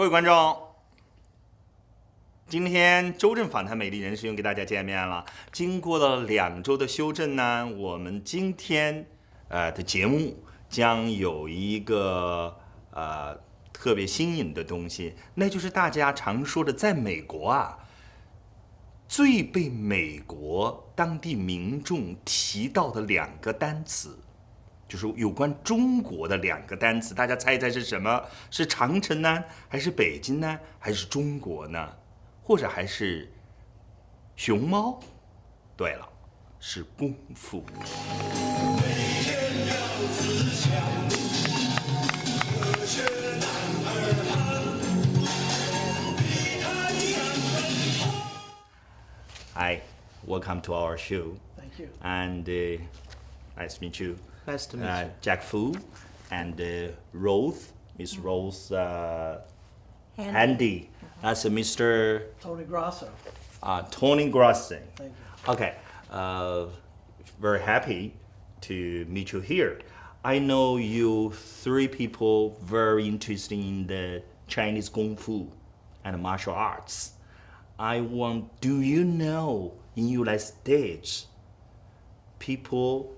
各位观众，今天周正访谈美丽人生又跟大家见面了。经过了2周的修正呢，我们今天的节目将有一个特别新颖的东西，那就是大家常说的，在美国啊，最被美国当地民众提到的2个单词。就是有关中国的2个单词，大家猜一猜是什么？是长城呢，还是北京呢，还是中国呢？或者还是熊猫？对了，是功夫。Hi, welcome to our show. Thank you. And nice to meet you. Nice to meet you. Jack Fu and Rose, Miss Rose Handy. That's Mr. Tony Grosso. Tony Grossi. Thank you. Okay, very happy to meet you here. I know you 3 people very interested in the Chinese Kung Fu and martial arts. Do you know in United States, people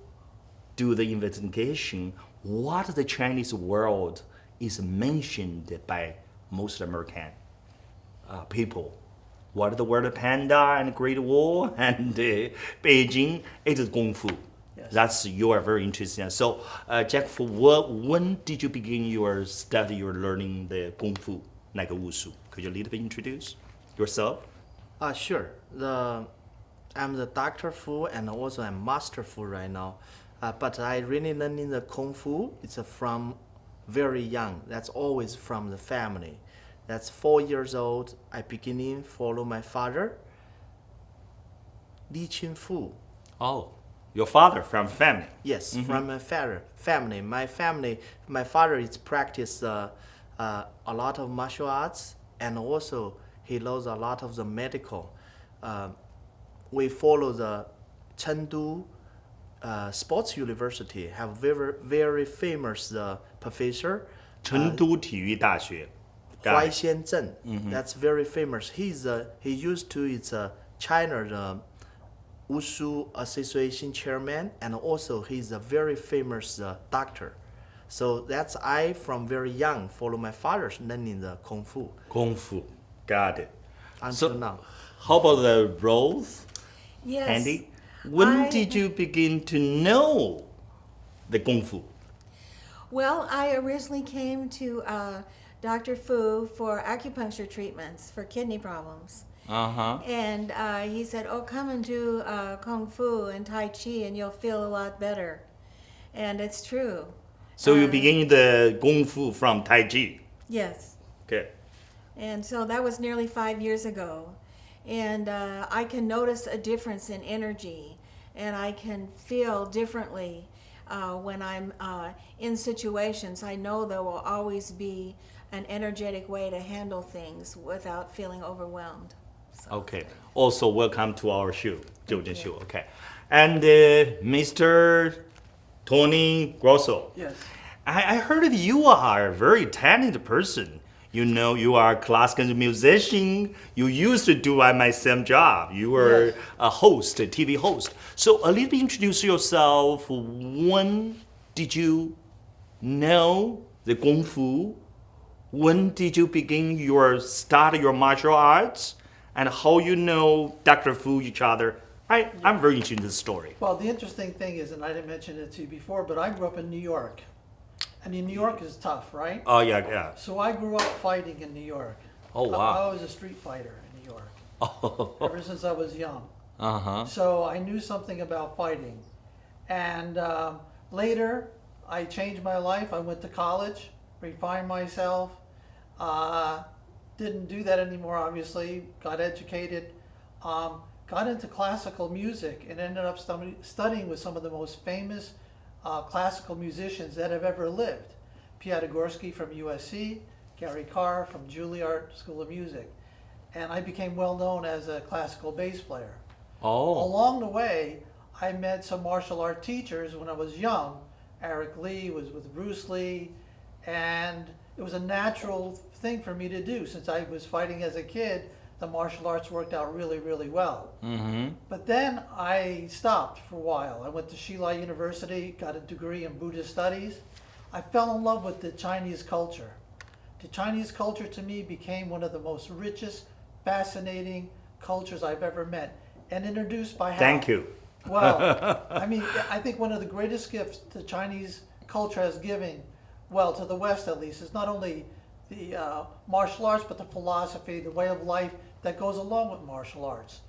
do the investigation what the Chinese world is mentioned by most American people. What the word panda and Great Wall and Beijing, it is Kung Fu. Yes. That's you are very interested in. So, Jack, when did you begin your study, your learning the Kung Fu, like Wushu? Could you a little bit introduce yourself? Sure. I'm the Dr. Fu and also I'm Master Fu right now. But I really learning the Kung Fu. It's from very young. That's always from the family. That's 4 years old. I beginning follow my father, Li Qin Fu. Oh, your father from family. Yes, from my family. My father is practice a lot of martial arts, and also he knows a lot of the medical. We follow the Chengdu Sports University, have very famous professor. 成都体育大学。Huai Xianzhen. That's very famous. He used to it's China the Wushu Association chairman, and also he's a very famous doctor. So that's I from very young follow my father's learning the Kung Fu. Kung Fu, got it. Until now. How about the roles, Yes. Andy? When did you begin to know the Kung Fu? Well, I originally came to Dr. Fu for acupuncture treatments for kidney problems. And he said, oh, come and do Kung Fu and Tai Chi and you'll feel a lot better. And it's true. So you begin the Kung Fu from Tai Chi. Yes. Okay. And so that was nearly 5 years ago. And I can notice a difference in energy, and I can feel differently when I'm in situations. I know there will always be an energetic way to handle things without feeling overwhelmed. So. Okay. Also, welcome to our show, 周正 show. Okay. And Mr. Tony Grosso. Yes. I heard that you are a very talented person. You know, you are a classical musician. You used to do my same job. You were Yes. a host, a TV host. So a little bit introduce yourself. When did you know the Kung Fu? When did you begin start your martial arts? And how you know Dr. Fu each other? I'm very interested in this story. Well, the interesting thing is, and I didn't mention it to you before, but I grew up in New York. And New York is tough, right? Oh, yeah. So I grew up fighting in New York. Oh, I wow. was a street fighter in New York Oh, ever since I was young. uh-huh. So I knew something about fighting. And later, I changed my life. I went to college, refined myself. Didn't do that anymore, obviously. Got educated. Got into classical music and ended up studying with some of the most famous classical musicians that have ever lived. Piatigorsky from USC, Gary Carr from Juilliard School of Music. And I became well known as a classical bass player. Oh. Along the way, I met some martial art teachers when I was young. Eric Lee was with Bruce Lee, and it was a natural thing for me to do. Since I was fighting as a kid, the martial arts worked out really, really well. But then I stopped for a while. I went to Shilai University, got a degree in Buddhist studies. I fell in love with the Chinese culture. The Chinese culture to me became one of the most richest, fascinating cultures I've ever met, and introduced by how? Thank you. Well, I mean, I think one of the greatest gifts the Chinese culture has given, well, to the West at least, is not only the martial arts, but the philosophy, the way of life that goes along with martial arts.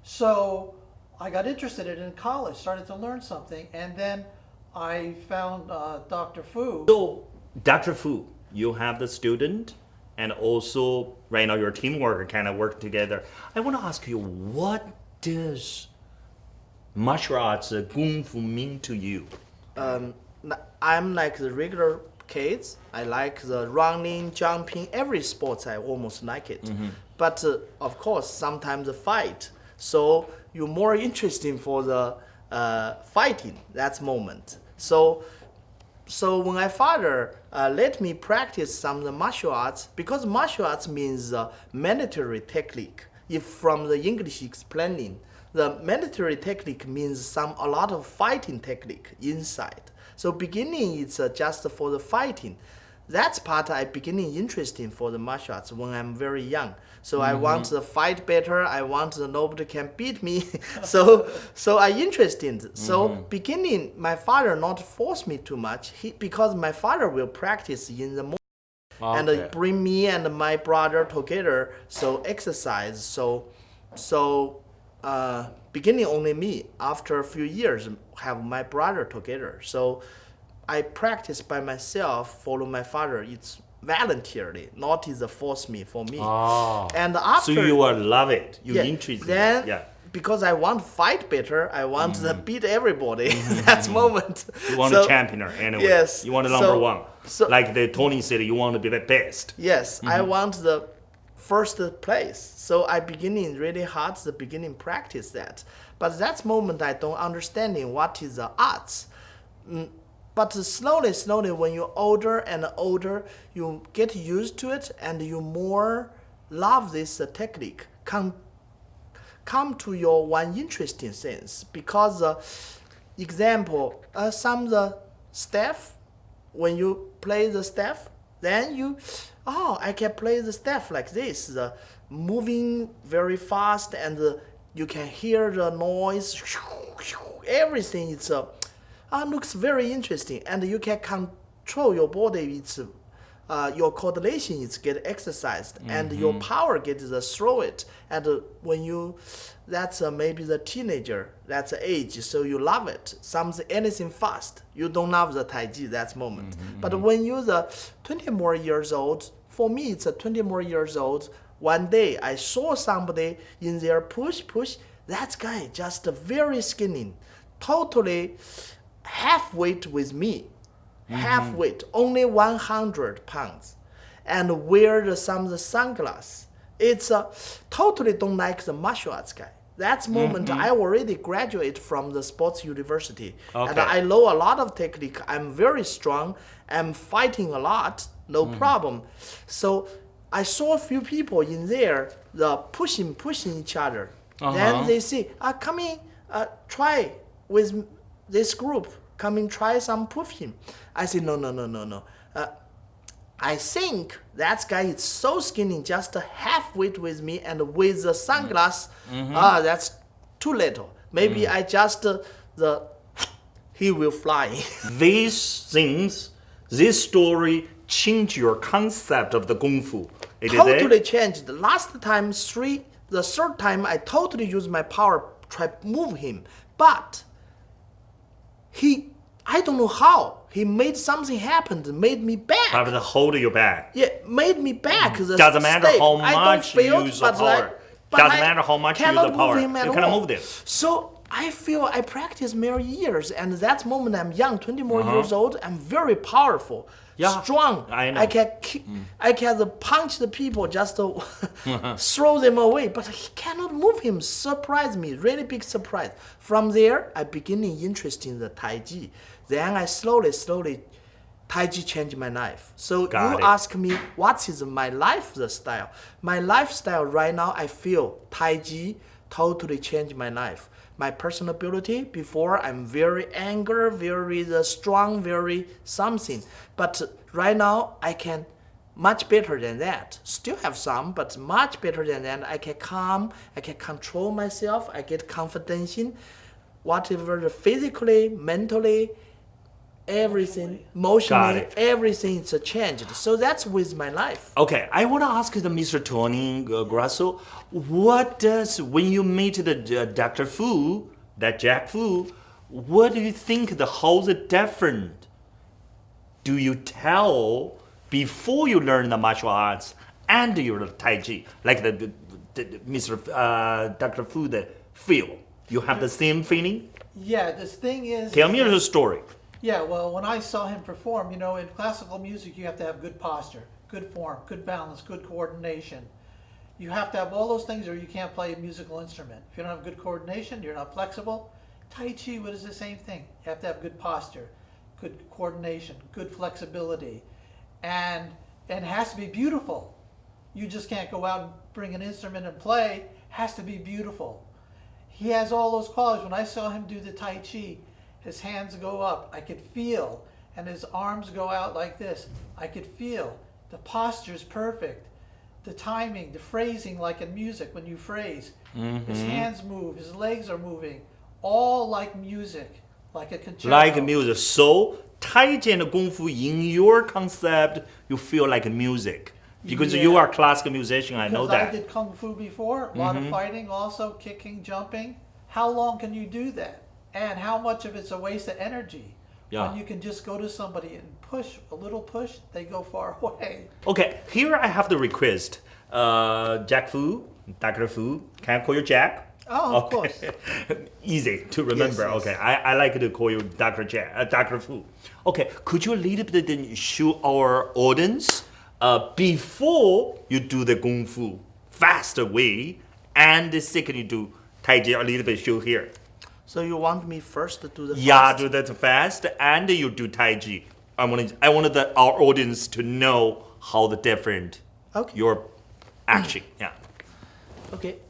So I got interested in it in college, started to learn something, and then I found Dr. Fu. So, Dr. Fu, you have the student, and also right now your teamwork kind of work together. I want to ask you, what does martial arts, Kung Fu mean to you? I'm like the regular kids. I like the running, jumping, every sports. I almost like it. But of course, sometimes the fight. So you're more interesting for the fighting. That's moment. So when my father let me practice some of the martial arts, because martial arts means military technique. If from the English explaining, the military technique means a lot of fighting technique inside. So beginning it's just for the fighting. That's part I beginning interesting for the martial arts when I'm very young. So I want to fight better. I want nobody can beat me. so I interested. So beginning, my father not force me too much. Because my father will practice in the morning. And bring me and my brother together. So exercise. So beginning only me. After a few years, have my brother together. So I practice by myself, follow my father. It's voluntarily, not is a force me for me. And after, So you will love it. You yeah, interested. then Yeah. because I want to fight better, I want to beat everybody. That's moment. You want So- a champion anyway. Yes. You want a So- number one. so- Like the Tony said, you want to be the best. Yes, I want the first place. So I beginning really hard the beginning practice that. But that moment I don't understanding what is the arts. But slowly, when you're older and older, you get used to it and you more love this technique. Come to your one interesting sense. Because, example, some of the staff, when you play the staff, then I can play the staff like this, moving very fast, and you can hear the noise, everything. It's looks very interesting, and you can control your body. It's your coordination is get exercised, and your power gets throw it. And when that's maybe the teenager, that's the age, so you love it. Anything fast, you don't love the Tai Chi that moment. But when you're the 20 more years old, for me it's 20 more years old. One day I saw somebody in there push. That guy just very skinny, totally half weight with me. Half weight, only 100 pounds, and wear some of the sunglasses. It's totally don't like the martial arts guy. That moment I already graduate from the sports university, and I know a lot of technique. I'm very strong. I'm fighting a lot, no problem. So I saw a few people in there, the pushing each other. Then they say, come in, try with this group. Come and try some pushing. I said, no. I think that guy is so skinny, just half weight with me, and with the sunglass, that's too little. Maybe I just he will fly. These things, this story changed your concept of the Kung Fu. Totally changed. The third time I totally used my power, try to move him, but I don't know how. He made something happen, made me back. Have to hold you back. Yeah, made me back. The Doesn't matter stake. how I don't much you feel, use the but power. Doesn't matter how much you use the cannot power. move him at You cannot all. move them. So I feel I practice many years, and that moment I'm young, 20 more years old. I'm very powerful, strong. I know. I can punch the people, just to throw them away. But he cannot move him. Surprise me, really big surprise. From there, I beginning interest in the Tai Chi. Then I slowly Tai Chi changed my life. So Got you it. ask me, what is my lifestyle? My lifestyle right now, I feel Tai Chi totally changed my life. My personality before, I'm very angry, very strong, very something. But right now, I can much better than that. Still have some, but much better than that. I can calm, I can control myself, I get confidence in whatever physically, mentally, everything, emotionally, everything is changed. So that's with my life. Okay, I want to ask the Mr. Tony Grasso, what does, when you meet the Dr. Fu, that Jack Fu, what do you think how's it different? Do you tell before you learn the martial arts and your Tai Chi, like the Mr. Dr. Fu, the feel? You have the same feeling? Yeah, this thing is. Tell me the story. Yeah, well, when I saw him perform, in classical music, you have to have good posture, good form, good balance, good coordination. You have to have all those things or you can't play a musical instrument. If you don't have good coordination, you're not flexible. Tai Chi, what is the same thing? You have to have good posture, good coordination, good flexibility, and it has to be beautiful. You just can't go out and bring an instrument and play. It has to be beautiful. He has all those qualities. When I saw him do the Tai Chi, his hands go up, I could feel, and his arms go out like this. I could feel. The posture's perfect. The timing, the phrasing, like in music, when you phrase. His hands move, his legs are moving, all like music, like a concerto. Like music. So, Tai Chi and Kung Fu, in your concept, you feel like music. Because you are a classical musician, I know Because that. I did Kung Fu before, a lot of fighting also, kicking, jumping. How long can you do that? And how much of it's a waste of energy? Yeah. When you can just go to somebody and push, a little push, they go far away. Okay, here I have the request. Jack Fu, Dr. Fu, can I call you Jack? Oh, of course. Easy to remember. Yes, yes. Okay, I like to call you Dr. Jack, Dr. Fu. Okay, could you a little bit then show our audience before you do the Kung Fu faster way, and the second you do Tai Chi, a little bit show here. So you want me first to do the Yeah, fast? do that fast, and you do Tai Chi. I wanted our audience to know how the different Okay. your action. Yeah. Okay.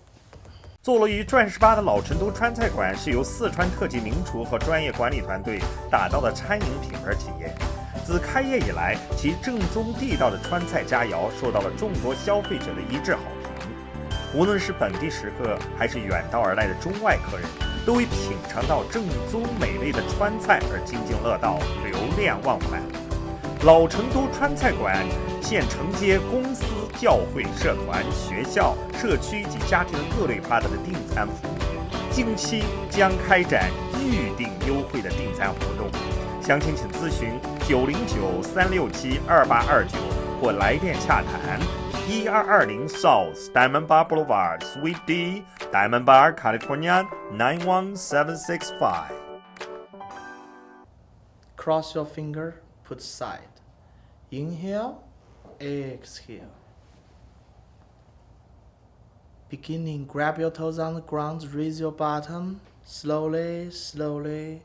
坐落于转18的老成都川菜馆是由四川特级名厨和专业管理团队打造的餐饮品牌企业。自开业以来，其正宗地道的川菜佳肴受到了众多消费者的一致好评。无论是本地食客，还是远道而来的中外客人，都为品尝到正宗美味的川菜而津津乐道、流连忘返。老成都川菜馆现承接公司、教会、社团、学校、社区及家庭各类 partner 的订餐服务，近期将开展预订优惠的订餐活动，详情请咨询909-367-2829或来电洽谈。1220 South Diamond Bar Boulevard, Suite D, Diamond Bar, California 91765. Cross your finger, put side. Inhale, exhale. Beginning, grab your toes on the ground, raise your bottom. Slowly, slowly.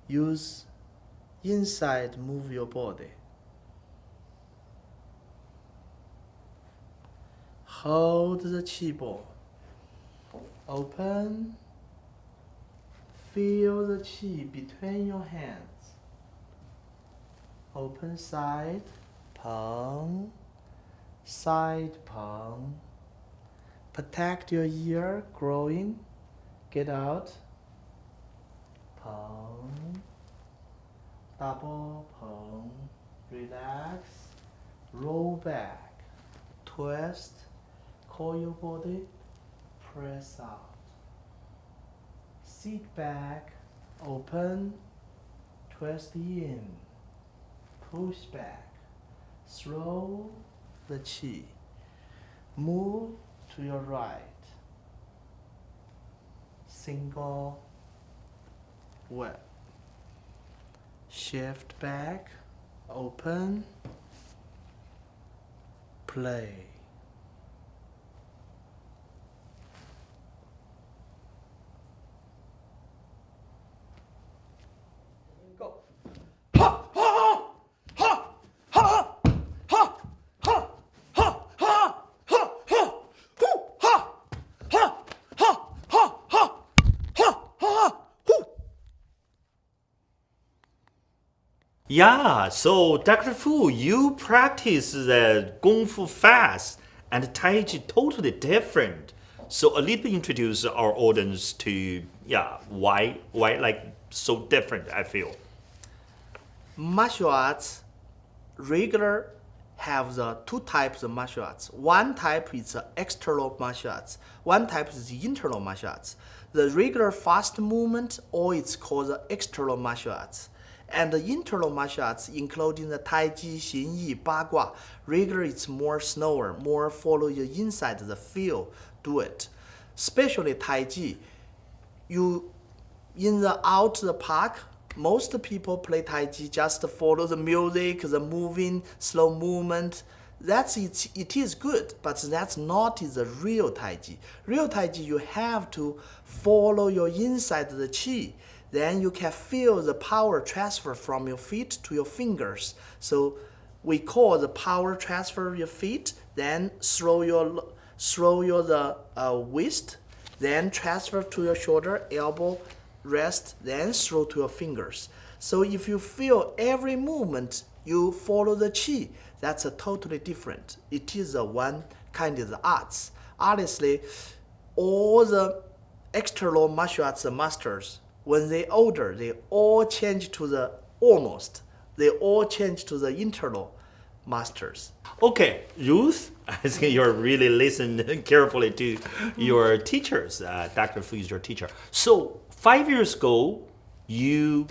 Use inside, move your body. Hold the chi ball. Open. Feel the chi between your hands. Open side, pong, side pong. Protect your ear, growing. Get out. Pong. Double pong. Relax. Roll back. Twist. Coil your body. Press out. Sit back. Open. Twist in. Push back. Throw the chi. Move to your right. Single whip. Shift back. Open. Play. Go. Ha, ha, ha, Yeah, so Dr. Fu, you practice the Kung Fu fast and Tai Chi totally different. So a little bit introduce our audience to why like so different I feel. Martial arts regular have the two types of martial arts. One type is external martial arts. One type is internal martial arts. The regular fast movement, or it's called the external martial arts. And the internal martial arts, including the Tai Chi, Xin Yi, Ba Gua, regular it's more slower, more follow you inside the field, do it. Especially Tai Chi, you in the out the park, most people play Tai Chi just follow the music, the moving, slow movement. It is good, but that's not the real Tai Chi. Real Tai Chi, you have to follow your inside the Qi. Then you can feel the power transfer from your feet to your fingers. So we call the power transfer of your feet, then throw your waist, then transfer to your shoulder, elbow, rest, then throw to your fingers. So if you feel every movement, you follow the Qi, that's a totally different. It is a one kind of the arts. Honestly, all the external martial arts masters, when they older, they all change to the internal masters. Okay, Ruth, I think you're really listening carefully to your teachers. Dr. Fu is your teacher. So 5 years ago, you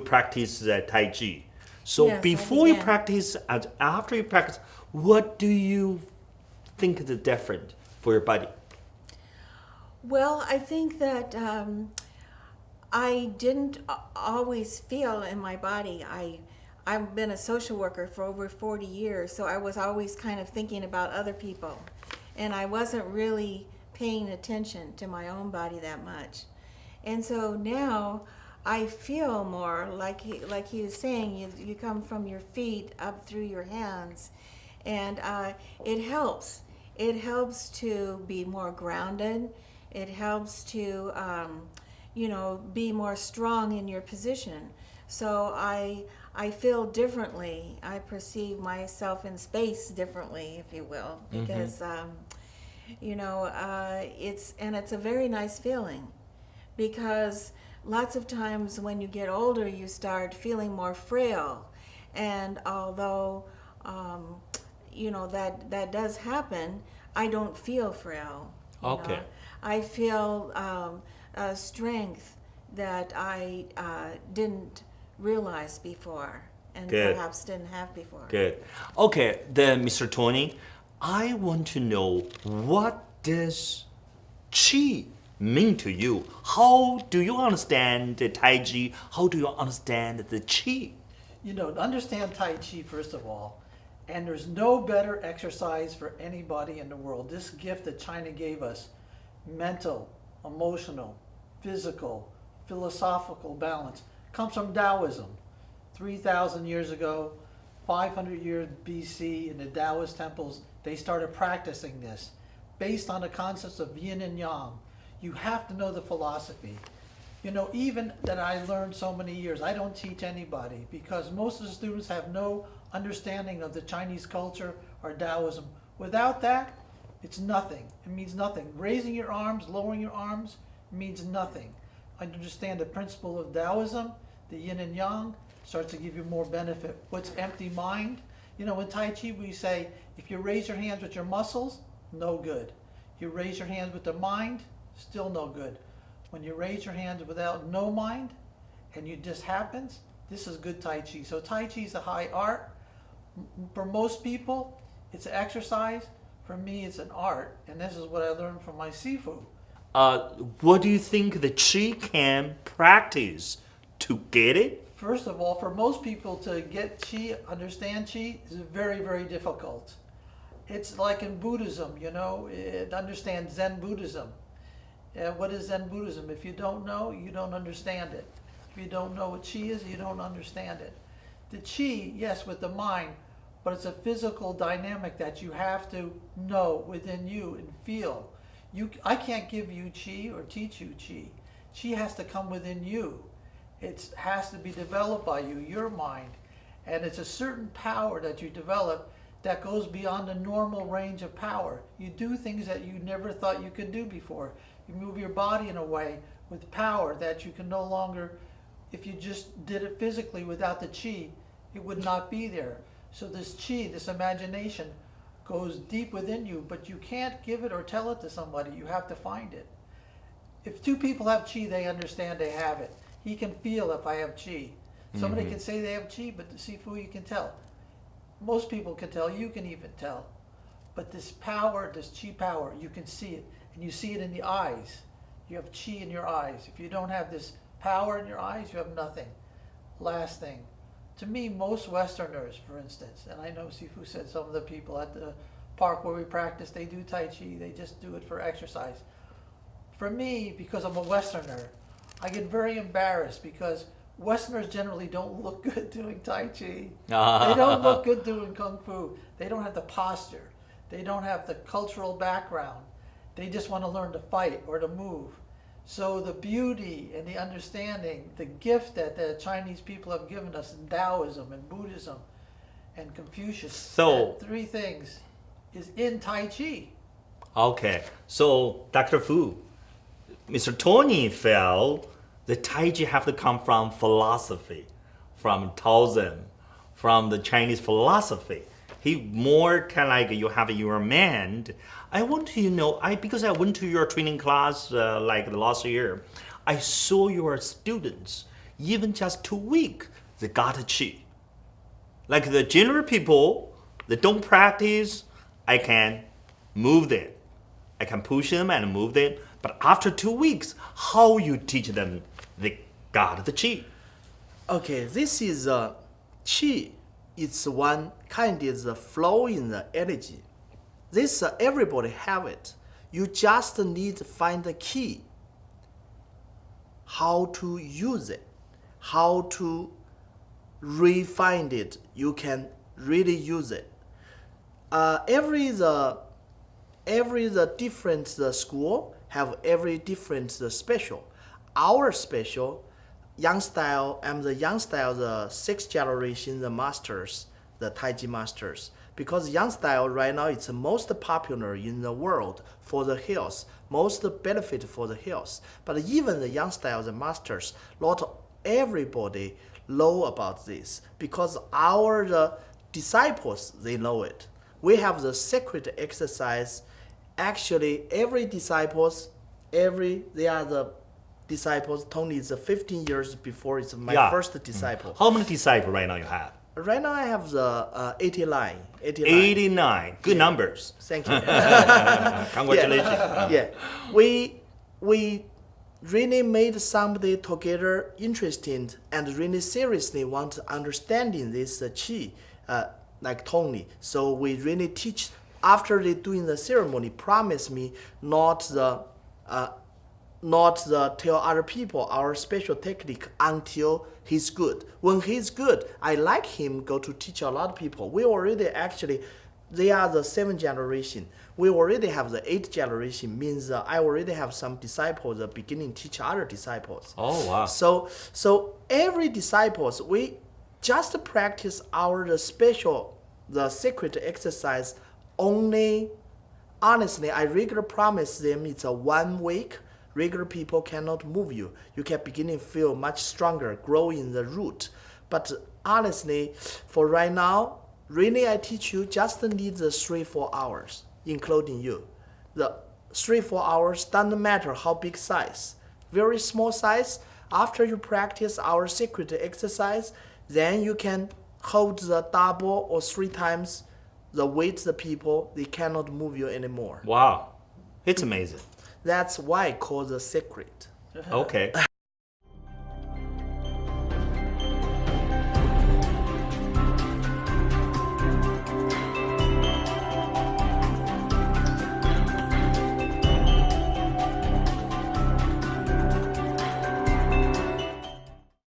practice Tai Chi. So Yes, I before you began. practice and after you practice, what do you think is different for your body? Well, I think that I didn't always feel in my body. I've been a social worker for over 40 years, so I was always kind of thinking about other people. And I wasn't really paying attention to my own body that much. And so now I feel more like he was saying, you come from your feet up through your hands. And it helps. It helps to be more grounded. It helps to, be more strong in your position. So I feel differently. I perceive myself in space differently, if you will, because it's a very nice feeling, because lots of times when you get older, you start feeling more frail, and although that does happen, I don't feel frail. you Okay. know. I feel strength that I didn't realize before, and Good. perhaps didn't have before. Good. Okay, then Mr. Tony, I want to know, what does Qi mean to you? How do you understand the Tai Chi? How do you understand the Qi? To understand Tai Chi, first of all, and there's no better exercise for anybody in the world. This gift that China gave us, mental, emotional, physical, philosophical balance, comes from Taoism. 3,000 years ago, 500 years BC, in the Taoist temples, they started practicing this based on the concepts of yin and yang. You have to know the philosophy. Even that I learned so many years, I don't teach anybody, because most of the students have no understanding of the Chinese culture or Taoism. Without that, it's nothing. It means nothing. Raising your arms, lowering your arms means nothing. Understand the principle of Taoism, the yin and yang, starts to give you more benefit. What's empty mind? In Tai Chi we say, if you raise your hands with your muscles, no good. You raise your hands with the mind, still no good. When you raise your hands without no mind, and it just happens, this is good Tai Chi. So Tai Chi is a high art. For most people, it's an exercise. For me, it's an art. And this is what I learned from my Sifu. What do you think the Qi can practice to get it? First of all, for most people to get Qi, understand Qi, is very, very difficult. It's like in Buddhism, to understand Zen Buddhism. What is Zen Buddhism? If you don't know, you don't understand it. If you don't know what Qi is, you don't understand it. The Qi, yes, with the mind, but it's a physical dynamic that you have to know within you and feel. I can't give you Qi or teach you Qi. Qi has to come within you. It has to be developed by you, your mind. And it's a certain power that you develop that goes beyond the normal range of power. You do things that you never thought you could do before. You move your body in a way with power that you can no longer, if you just did it physically without the chi, it would not be there. So this chi, this imagination, goes deep within you, but you can't give it or tell it to somebody. You have to find it. If two people have chi, they understand they have it. He can feel if I have chi. Somebody can say they have chi, but the Sifu, you can tell. Most people can tell, you can even tell. But this power, this chi power, you can see it. And you see it in the eyes. You have chi in your eyes. If you don't have this power in your eyes, you have nothing. Last thing. To me, most Westerners, for instance, and I know Sifu said some of the people at the park where we practice, they do Tai Chi, they just do it for exercise. For me, because I'm a Westerner, I get very embarrassed because Westerners generally don't look good doing Tai Chi. They don't look good doing Kung Fu. They don't have the posture. They don't have the cultural background. They just want to learn to fight or to move. So the beauty and the understanding, the gift that the Chinese people have given us in Taoism and Buddhism and Confucius, So- that three things is in Tai Chi. Okay, so Dr. Fu, Mr. Tony felt the Tai Chi have to come from philosophy, from Taoism, from the Chinese philosophy. He more kind of like you have your mind. I want to know, because I went to your training class like the last year, I saw your students, even just 2 weeks, they got chi. Like the general people that don't practice, I can move them. I can push them and move them. But after 2 weeks, how you teach them, they got the chi. Okay, this is chi. It's one kind is the flow in the energy. This everybody have it. You just need to find the key. How to use it, how to refine it. You can really use it. Every different school have every different special. Our special, young style, and the young style, the 6th generation, the masters, the Tai Chi masters. Because young style right now it's the most popular in the world for the health, most benefit for the health. But even the young style, the masters, not everybody know about this because our disciples, they know it. We have the secret exercise. Actually, every disciples, they are the disciples. Tony is 15 years before it's my first disciple. How many disciples right now you have? Right now I have the 89. 89. Good numbers. Thank you. Congratulations. Yeah, we really made somebody together interesting and really seriously want understanding this chi, like Tony. So we really teach after they doing the ceremony. Promise me not tell other people our special technique until he's good. When he's good, I like him go to teach a lot of people. We already actually, they are the 7th generation. We already have the 8th generation, means I already have some disciples beginning teach other disciples. Oh, wow. So every disciples, we just practice our the secret exercise only. Honestly, I regularly promise them it's a 1 week. Regular people cannot move you. You can beginning feel much stronger, grow in the root. But honestly, for right now, really I teach you just need the 3-4 hours, including you. The 3-4 hours doesn't matter how big size. Very small size. After you practice our secret exercise, then you can hold the double or 3 times the weight the people, they cannot move you anymore. Wow. It's amazing. That's why I call the secret. Okay.